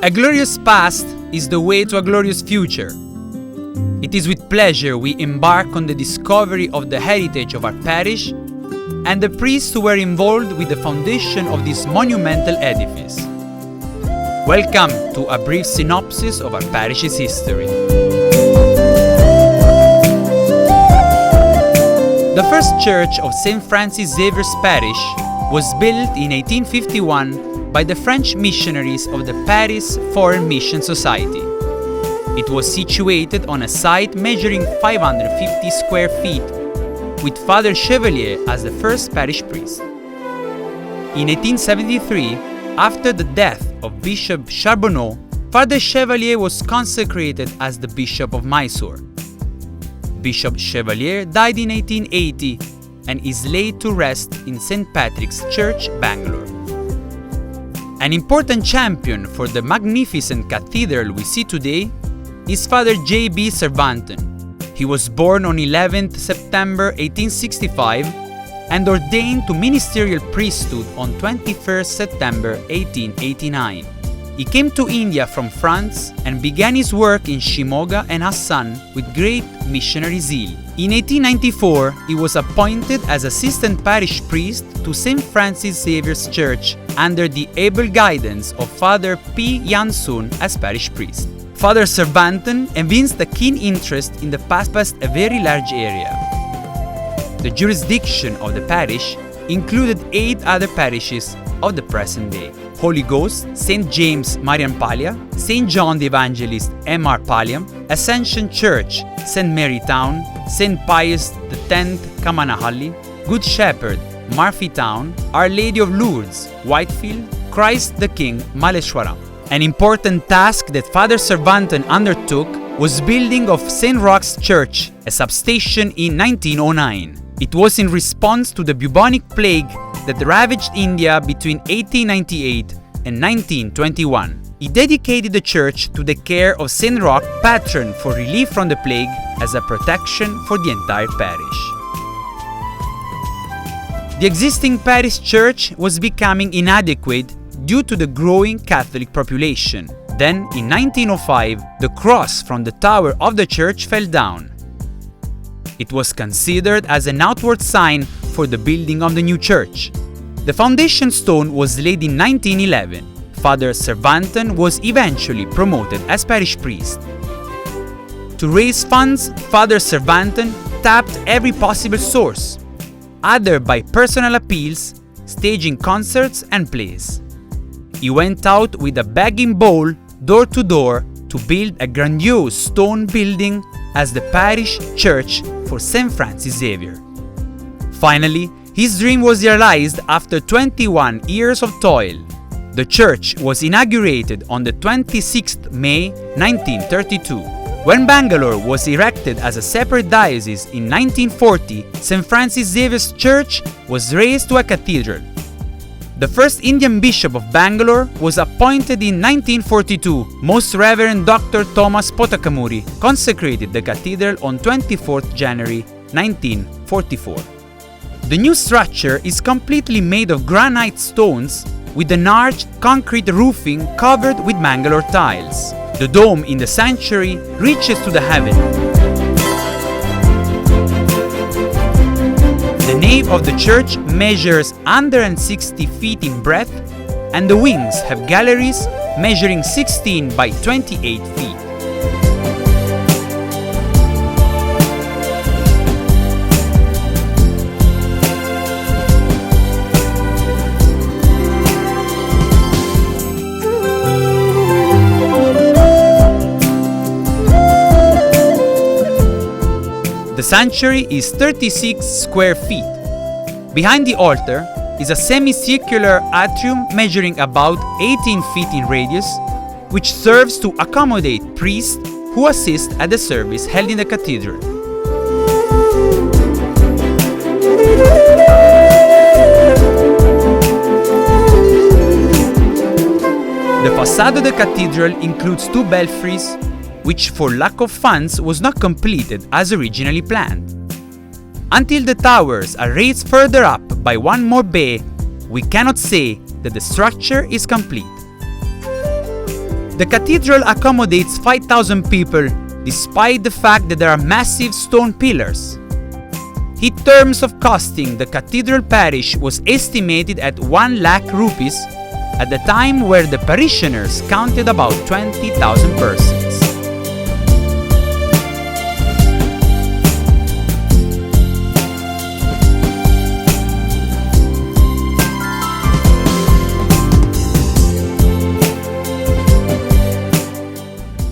A glorious past is the way to a glorious future. It is with pleasure we embark on the discovery of the heritage of our parish and the priests who were involved with the foundation of this monumental edifice. Welcome to a brief synopsis of our parish's history. The first church of St. Francis Xavier's parish was built in 1851 by the French missionaries of the Paris Foreign Mission Society. It was situated on a site measuring 550 square feet, with Father Xavier as the first parish priest. In 1873, after the death of Bishop Charbonneau, Father Xavier was consecrated as the Bishop of Mysore. Bishop Xavier died in 1880 and is laid to rest in St. Patrick's Church, Bangalore. An important champion for the magnificent cathedral we see today is Father J.B. Cervanten. He was born on 11th September 1865 and ordained to ministerial priesthood on 21st September 1889. He came to India from France and began his work in Shimoga and Hassan with great missionary zeal. In 1894, he was appointed as assistant parish priest to St. Francis Xavier's Church under the able guidance of Father P. Yansun as parish priest. Father Cervanten evinced a keen interest in the past a very large area. The jurisdiction of the parish included 8 other parishes of the present day: Holy Ghost, St. James Mariampalya, St. John the Evangelist M.R. Palyam, Ascension Church, St. Mary Town, St. Pius X Kamanahalli, Good Shepherd, Murphy Town, Our Lady of Lourdes, Whitefield, Christ the King, Maleshwaram. An important task that Father Cervanten undertook was building of St. Roch's Church, a substation in 1909. It was in response to the bubonic plague that ravaged India between 1898 and 1921. He dedicated the church to the care of St. Roch, patron for relief from the plague, as a protection for the entire parish. The existing parish church was becoming inadequate due to the growing Catholic population. Then, in 1905, the cross from the tower of the church fell down. It was considered as an outward sign for the building of the new church. The foundation stone was laid in 1911. Father Cervanten was eventually promoted as parish priest. To raise funds, Father Cervanten tapped every possible source, either by personal appeals, staging concerts and plays. He went out with a begging bowl, door to door, to build a grandiose stone building as the parish church for St. Francis Xavier. Finally, his dream was realized after 21 years of toil. The church was inaugurated on the 26th May 1932. When Bangalore was erected as a separate diocese in 1940, St. Francis Xavier's Church was raised to a cathedral. The first Indian bishop of Bangalore was appointed in 1942. Most Reverend Dr. Thomas Potakamuri consecrated the cathedral on 24th January 1944. The new structure is completely made of granite stones with an arched concrete roofing covered with Bangalore tiles. The dome in the sanctuary reaches to the heaven. The nave of the church measures 160 feet in breadth, and the wings have galleries measuring 16 by 28 feet. The sanctuary is 36 square feet. Behind the altar is a semicircular atrium measuring about 18 feet in radius, which serves to accommodate priests who assist at the service held in the cathedral. The facade of the cathedral includes 2 belfries, which for lack of funds was not completed as originally planned. Until the towers are raised further up by one more bay, we cannot say that the structure is complete. The cathedral accommodates 5,000 people despite the fact that there are massive stone pillars. In terms of costing, the cathedral parish was estimated at 1 lakh rupees at the time where the parishioners counted about 20,000 persons.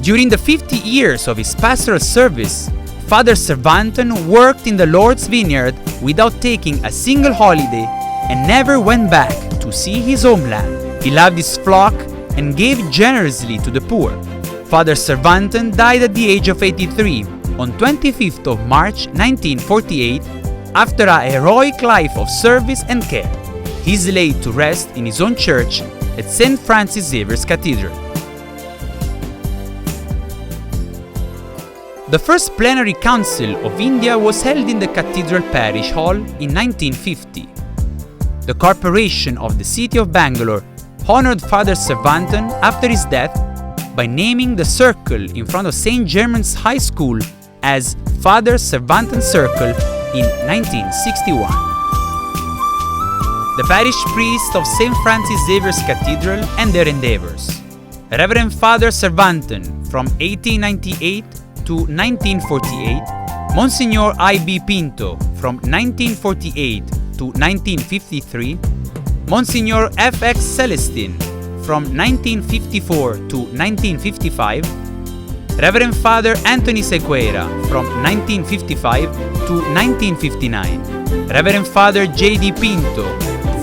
During the 50 years of his pastoral service, Father Cervanten worked in the Lord's vineyard without taking a single holiday and never went back to see his homeland. He loved his flock and gave generously to the poor. Father Cervanten died at the age of 83 on 25th of March 1948 after a heroic life of service and care. He is laid to rest in his own church at St. Francis Xavier's Cathedral. The first plenary council of India was held in the Cathedral Parish Hall in 1950. The corporation of the city of Bangalore honored Father Cervanten after his death by naming the circle in front of St. German's High School as Father Cervanten Circle in 1961. The parish priests of St. Francis Xavier's Cathedral and their endeavors. Reverend Father Cervanten from 1898 to 1948, Monsignor I.B. Pinto from 1948 to 1953, Monsignor F.X. Celestine from 1954 to 1955, Reverend Father Anthony Sequeira from 1955 to 1959, Reverend Father J.D. Pinto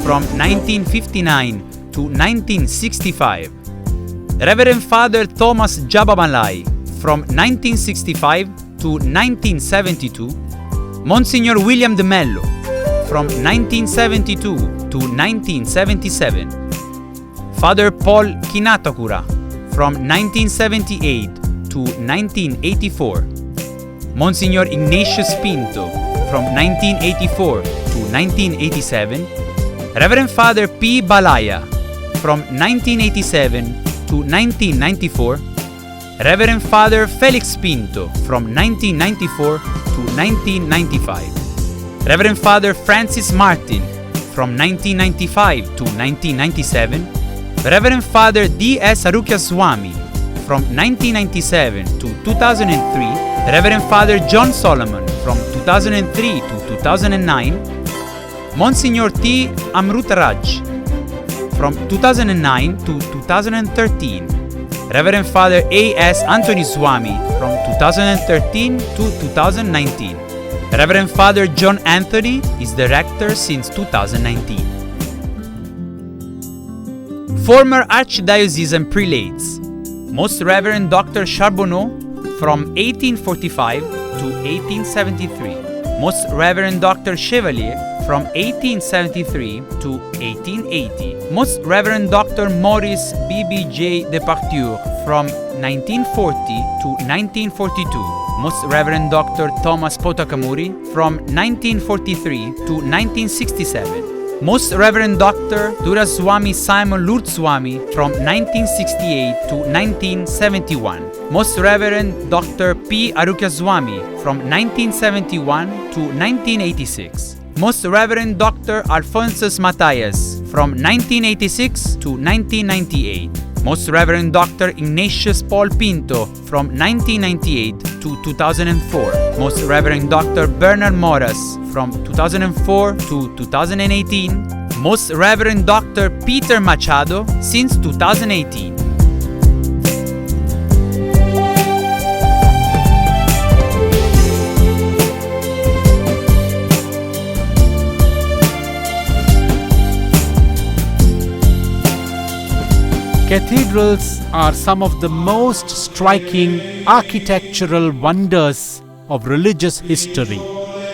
from 1959 to 1965, Reverend Father Thomas Jabamalai from 1965 to 1972, Monsignor William de Mello from 1972 to 1977, Father Paul Kinatakura from 1978 to 1984, Monsignor Ignatius Pinto from 1984 to 1987, Reverend Father P. Balaya from 1987 to 1994, Reverend Father Felix Pinto from 1994 to 1995, Reverend Father Francis Martin from 1995 to 1997, Reverend Father D.S. Arukyaswamy from 1997 to 2003, Reverend Father John Solomon from 2003 to 2009, Monsignor T. Amrutaraj from 2009 to 2013, Reverend Father A.S. Anthony Swami from 2013 to 2019. Reverend Father John Anthony is the rector since 2019. Former Archdiocesan Prelates: Most Reverend Dr. Charbonneau from 1845 to 1873. Most Reverend Dr. Chevalier from 1873 to 1880. Most Reverend Dr. Maurice B.B.J. Departure from 1940 to 1942. Most Reverend Dr. Thomas Potakamuri from 1943 to 1967. Most Reverend Dr. Duraswamy Simon Lurtswamy from 1968 to 1971. Most Reverend Dr. P. Arukyaswamy from 1971 to 1986. Most Reverend Dr. Alphonsus Matthias from 1986 to 1998. Most Reverend Dr. Ignatius Paul Pinto from 1998 to 2004. Most Reverend Dr. Bernard Moras from 2004 to 2018. Most Reverend Dr. Peter Machado since 2018. Cathedrals are some of the most striking architectural wonders of religious history.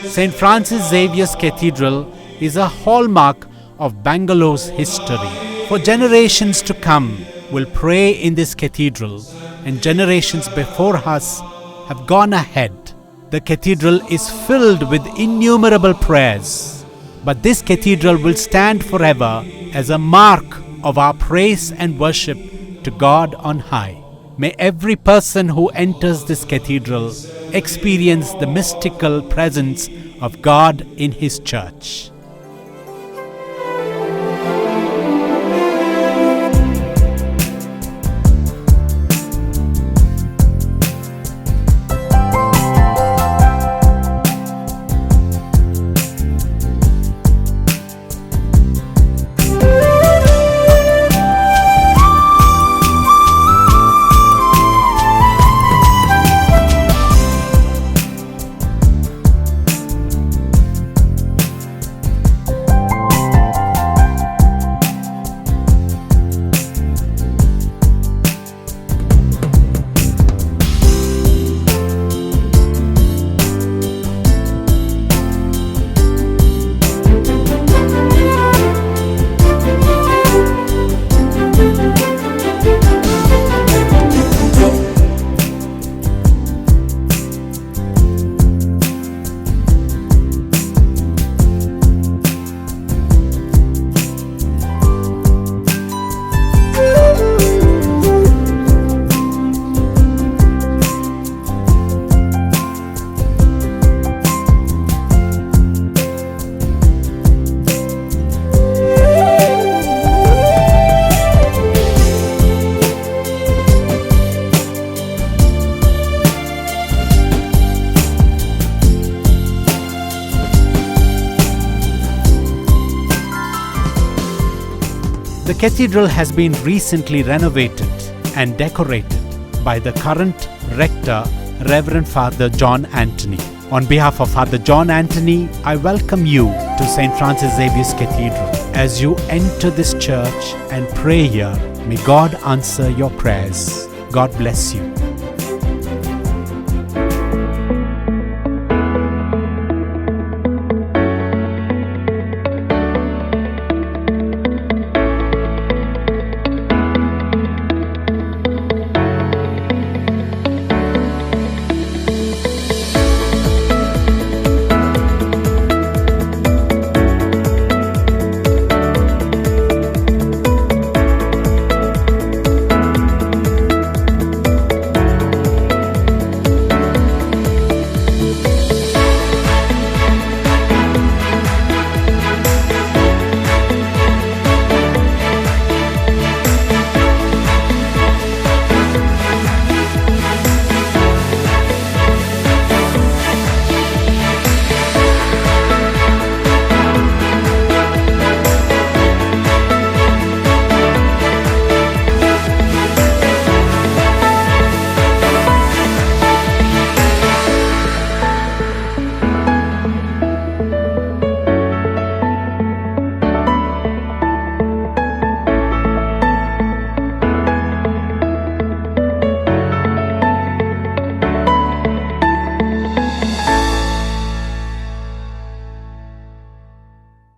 St. Francis Xavier's Cathedral is a hallmark of Bangalore's history. For generations to come, we'll pray in this cathedral, and generations before us have gone ahead. The cathedral is filled with innumerable prayers, but this cathedral will stand forever as a mark of our praise and worship to God on high. May every person who enters this cathedral experience the mystical presence of God in His church. The cathedral has been recently renovated and decorated by the current rector, Reverend Father John Anthony. On behalf of Father John Anthony, I welcome you to St. Francis Xavier's Cathedral. As you enter this church and pray here, may God answer your prayers. God bless you.